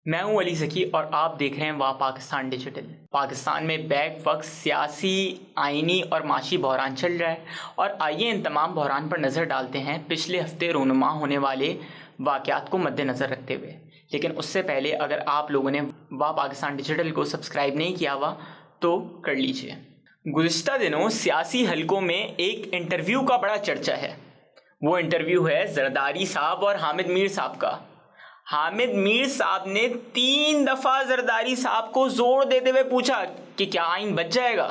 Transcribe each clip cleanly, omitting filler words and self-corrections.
میں ہوں علی ذکی اور آپ دیکھ رہے ہیں واہ پاکستان ڈیجیٹل۔ پاکستان میں بیک وقت سیاسی، آئینی اور معاشی بحران چل رہا ہے، اور آئیے ان تمام بحران پر نظر ڈالتے ہیں پچھلے ہفتے رونما ہونے والے واقعات کو مد نظر رکھتے ہوئے۔ لیکن اس سے پہلے اگر آپ لوگوں نے واہ پاکستان ڈیجیٹل کو سبسکرائب نہیں کیا ہوا تو کر لیجئے۔ گزشتہ دنوں سیاسی حلقوں میں ایک انٹرویو کا بڑا چرچا ہے۔ وہ انٹرویو ہے زرداری صاحب اور حامد میر صاحب کا۔ حامد میر صاحب نے 3 دفعہ زرداری صاحب کو زور دیتے ہوئے پوچھا کہ کیا آئین بچ جائے گا؟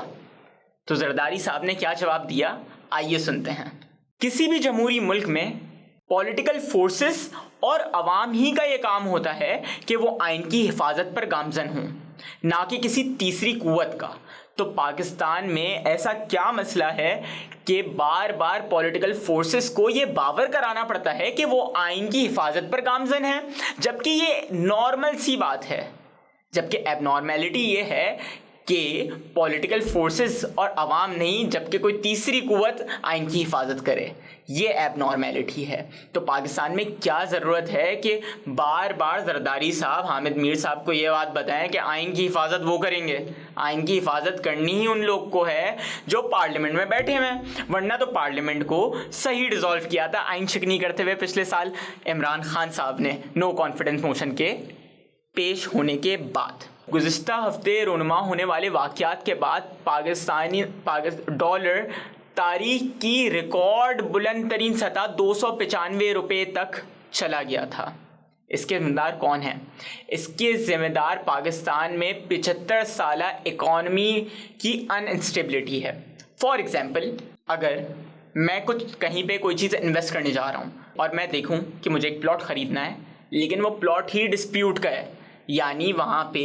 تو زرداری صاحب نے کیا جواب دیا، آئیے سنتے ہیں۔ کسی بھی جمہوری ملک میں پولیٹیکل فورسز اور عوام ہی کا یہ کام ہوتا ہے کہ وہ آئین کی حفاظت پر گامزن ہوں، نہ کہ کسی تیسری قوت کا۔ تو پاکستان میں ایسا کیا مسئلہ ہے کہ بار بار پولیٹیکل فورسز کو یہ باور کرانا پڑتا ہے کہ وہ آئین کی حفاظت پر گامزن ہیں، جبکہ یہ نارمل سی بات ہے؟ جبکہ ایب نارمیلٹی یہ ہے کہ پولیٹیکل فورسز اور عوام نہیں، جبکہ کوئی تیسری قوت آئین کی حفاظت کرے۔ یہ ایب نارمیلٹی ہے۔ تو پاکستان میں کیا ضرورت ہے کہ بار بار زرداری صاحب حامد میر صاحب کو یہ بات بتائیں کہ آئین کی حفاظت وہ کریں گے؟ آئین کی حفاظت کرنی ہی ان لوگ کو ہے جو پارلیمنٹ میں بیٹھے ہوئے ہیں، ورنہ تو پارلیمنٹ کو صحیح ڈیزالو کیا تھا آئین شکنی کرتے ہوئے پچھلے سال عمران خان صاحب نے نو کانفیڈنس موشن کے پیش ہونے کے بعد۔ گزشتہ ہفتے رونما ہونے والے واقعات کے بعد پاکستانی ڈالر تاریخ کی ریکارڈ بلند ترین سطح 295 روپے تک چلا گیا تھا۔ اس کے ذمہ دار کون ہیں؟ اس کے ذمہ دار پاکستان میں 75 سالہ اکانومی کی ان انسٹیبلٹی ہے۔ فار ایگزامپل، اگر میں کہیں پہ کوئی چیز انویسٹ کرنے جا رہا ہوں اور میں دیکھوں کہ مجھے ایک پلاٹ خریدنا ہے، لیکن وہ پلاٹ ہی ڈسپیوٹ کا ہے، یعنی وہاں پہ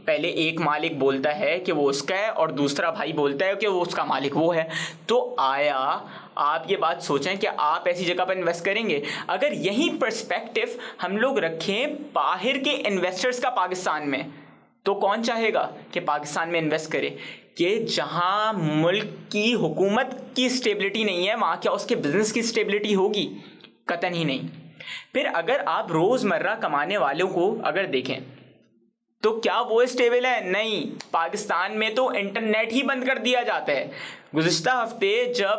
پہلے ایک مالک بولتا ہے کہ وہ اس کا ہے اور دوسرا بھائی بولتا ہے کہ وہ اس کا مالک وہ ہے، تو آیا آپ یہ بات سوچیں کہ آپ ایسی جگہ پر انویسٹ کریں گے؟ اگر یہی پرسپیکٹو ہم لوگ رکھیں باہر کے انویسٹرز کا پاکستان میں، تو کون چاہے گا کہ پاکستان میں انویسٹ کرے؟ کہ جہاں ملک کی حکومت کی اسٹیبلٹی نہیں ہے، وہاں کیا اس کے بزنس کی اسٹیبلٹی ہوگی؟ قطعاً ہی نہیں۔ پھر اگر آپ روزمرہ کمانے والوں کو اگر دیکھیں تو کیا وہ اسٹیبل ہے؟ نہیں۔ پاکستان میں تو انٹرنیٹ ہی بند کر دیا جاتا ہے۔ گزشتہ ہفتے جب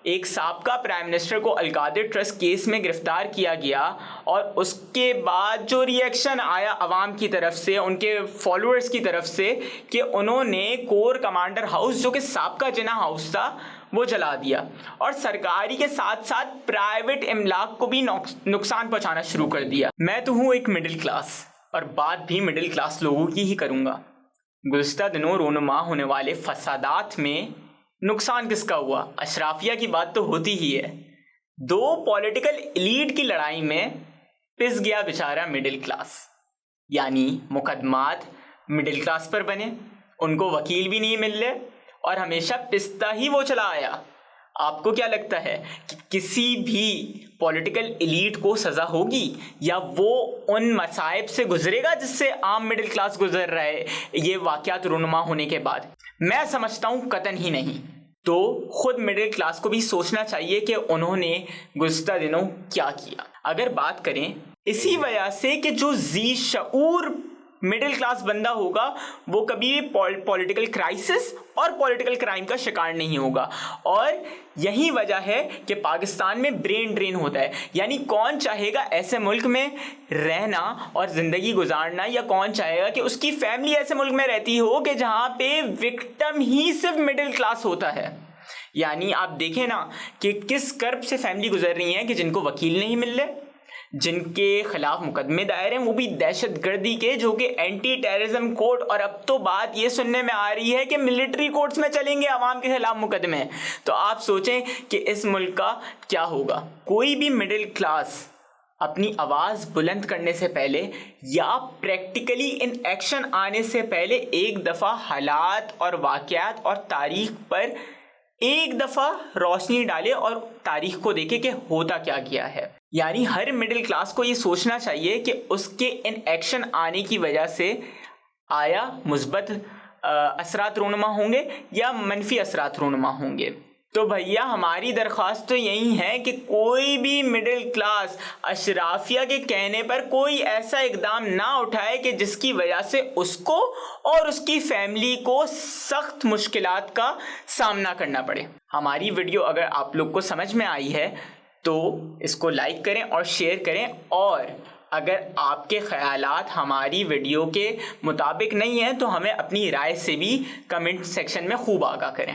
ایک سابقہ پرائم منسٹر کو القادر ٹرسٹ کیس میں گرفتار کیا گیا اور اس کے بعد جو ری ایکشن آیا عوام کی طرف سے، ان کے فالوورز کی طرف سے، کہ انہوں نے کور کمانڈر ہاؤس جو کہ سابقہ جناح ہاؤس تھا وہ جلا دیا، اور سرکاری کے ساتھ ساتھ پرائیویٹ املاک کو بھی نقصان پہنچانا شروع کر دیا۔ میں تو ہوں ایک مڈل کلاس، اور بات بھی مڈل کلاس لوگوں کی ہی کروں گا۔ گزشتہ دنوں رونما ہونے والے فسادات میں نقصان کس کا ہوا؟ اشرافیہ کی بات تو ہوتی ہی ہے۔ 2 پولیٹیکل ایلیٹ کی لڑائی میں پس گیا بیچارہ مڈل کلاس، یعنی مقدمات مڈل کلاس پر بنے، ان کو وکیل بھی نہیں مل رہے، اور ہمیشہ پستا ہی وہ چلا آیا۔ آپ کو کیا لگتا ہے کہ کسی بھی پولیٹیکل ایلیٹ کو سزا ہوگی، یا وہ ان مصائب سے گزرے گا جس سے عام مڈل کلاس گزر رہا ہے یہ واقعات رونما ہونے کے بعد؟ میں سمجھتا ہوں قطعاً ہی نہیں۔ تو خود مڈل کلاس کو بھی سوچنا چاہیے کہ انہوں نے گزشتہ دنوں کیا کیا۔ اگر بات کریں اسی وجہ سے کہ جو ذی شعور مڈل کلاس بندہ ہوگا وہ کبھی پولیٹیکل کرائسس اور پولیٹیکل کرائم کا شکار نہیں ہوگا، اور یہی وجہ ہے کہ پاکستان میں برین ڈرین ہوتا ہے۔ یعنی کون چاہے گا ایسے ملک میں رہنا اور زندگی گزارنا، یا کون چاہے گا کہ اس کی فیملی ایسے ملک میں رہتی ہو کہ جہاں پہ وکٹم ہی صرف مڈل کلاس ہوتا ہے؟ یعنی آپ دیکھیں نا کہ کس کرب سے فیملی گزر رہی ہیں کہ جن کو وکیل نہیں مل رہے، جن کے خلاف مقدمے دائر ہیں وہ بھی دہشت گردی کے، جو کہ اینٹی ٹیررزم کورٹ، اور اب تو بات یہ سننے میں آ رہی ہے کہ ملٹری کورٹس میں چلیں گے عوام کے خلاف مقدمے۔ تو آپ سوچیں کہ اس ملک کا کیا ہوگا۔ کوئی بھی مڈل کلاس اپنی آواز بلند کرنے سے پہلے یا پریکٹیکلی ان ایکشن آنے سے پہلے ایک دفعہ حالات اور واقعات اور تاریخ پر ایک دفعہ روشنی ڈالے اور تاریخ کو دیکھے کہ ہوتا کیا گیا ہے۔ یعنی ہر مڈل کلاس کو یہ سوچنا چاہیے کہ اس کے ان ایکشن آنے کی وجہ سے آیا مثبت اثرات رونما ہوں گے یا منفی اثرات رونما ہوں گے۔ تو بھیا ہماری درخواست تو یہی ہے کہ کوئی بھی مڈل کلاس اشرافیہ کے کہنے پر کوئی ایسا اقدام نہ اٹھائے کہ جس کی وجہ سے اس کو اور اس کی فیملی کو سخت مشکلات کا سامنا کرنا پڑے۔ ہماری ویڈیو اگر آپ لوگ کو سمجھ میں آئی ہے تو اس کو لائک کریں اور شیئر کریں، اور اگر آپ کے خیالات ہماری ویڈیو کے مطابق نہیں ہیں تو ہمیں اپنی رائے سے بھی کمنٹ سیکشن میں خوب آگاہ کریں۔